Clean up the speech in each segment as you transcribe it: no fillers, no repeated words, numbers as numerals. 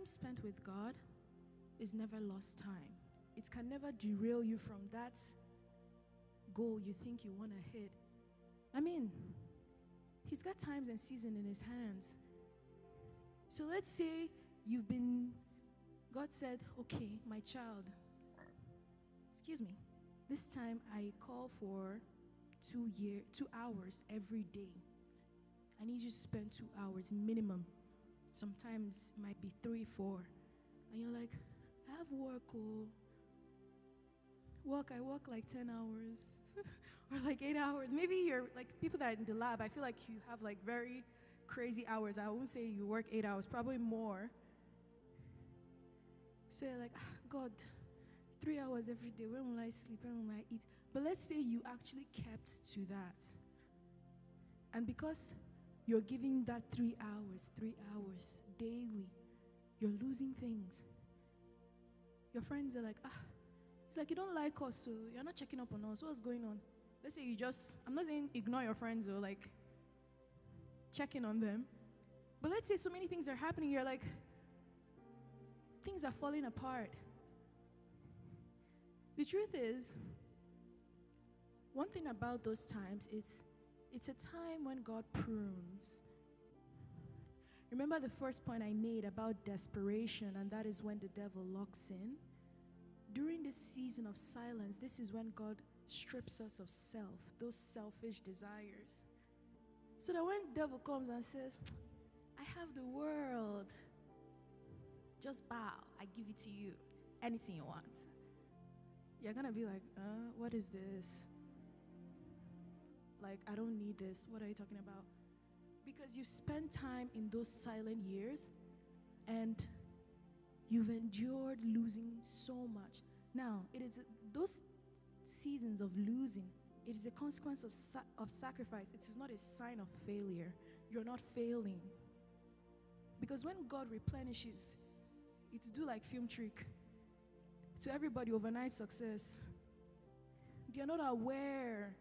time spent with God is never lost time. It can never derail you from that goal you think you want to hit. I mean, He's got times and seasons in His hands. So let's say God said, okay, my child, excuse me, this time I call for 2 hours every day. I need you to spend 2 hours minimum. Sometimes it might be 3, 4. And you're like, I have work, I work like 10 hours or like 8 hours. Maybe you're like people that are in the lab. I feel like you have like very crazy hours. I won't say you work 8 hours, probably more. So you're like, God, 3 hours every day. When will I sleep? When will I eat? But let's say you actually kept to that. And because you're giving that 3 hours daily, you're losing things. Your friends are like, it's like you don't like us, so you're not checking up on us. What's going on? Let's say I'm not saying ignore your friends or like checking on them. But let's say so many things are happening, you're like, things are falling apart. The truth is, one thing about those times is it's a time when God prunes. Remember the first point I made about desperation, and that is when the devil locks in? During this season of silence, this is when God strips us of self, those selfish desires. So that when the devil comes and says, I have the world, just bow, I give it to you, anything you want. You're going to be like, what is this? Like, I don't need this. What are you talking about? Because you spend time in those silent years and you've endured losing so much. Now, it is those seasons of losing, it is a consequence of sacrifice. It is not a sign of failure. You're not failing. Because when God replenishes, it's do like film trick. To everybody, overnight success. You're not aware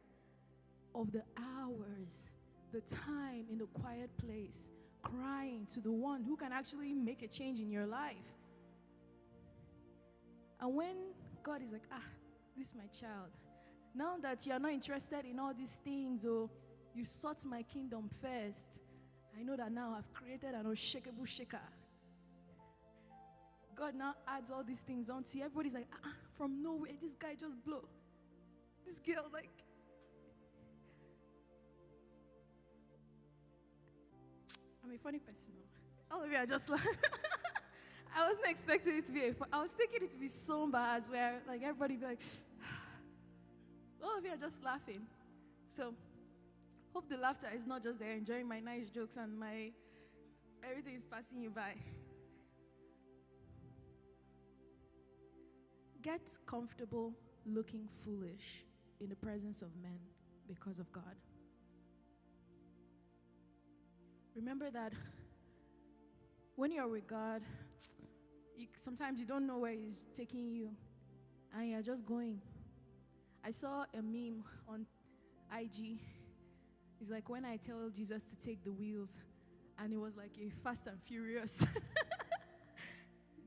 of the hours, the time in the quiet place, crying to the one who can actually make a change in your life. And when God is like, this is my child. Now that you are not interested in all these things, or you sought my kingdom first, I know that now I've created an unshakable shaker. God now adds all these things onto you. Everybody's like, from nowhere, this guy just blew. This girl, like, I'm a funny person. All of you are just like, I wasn't expecting it to be I was thinking it to be somber as well. Like, everybody be like, all of you are just laughing. So, hope the laughter is not just there enjoying my nice jokes and everything is passing you by. Get comfortable looking foolish in the presence of men because of God. Remember that when you're with God, sometimes you don't know where He's taking you, and you're just going. I saw a meme on IG. It's like when I tell Jesus to take the wheels, and it was like a Fast and Furious.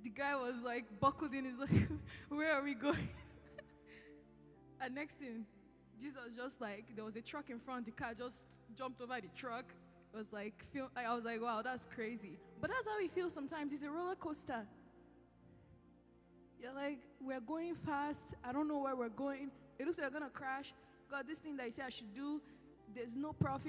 The guy was like buckled in. He's like, where are we going? And next thing, Jesus just like, there was a truck in front. The car just jumped over the truck. It was like, I was like, wow, that's crazy. But that's how we feel sometimes. It's a roller coaster. You're like, we're going fast. I don't know where we're going. It looks like we're going to crash. God, this thing that you say I should do, there's no profit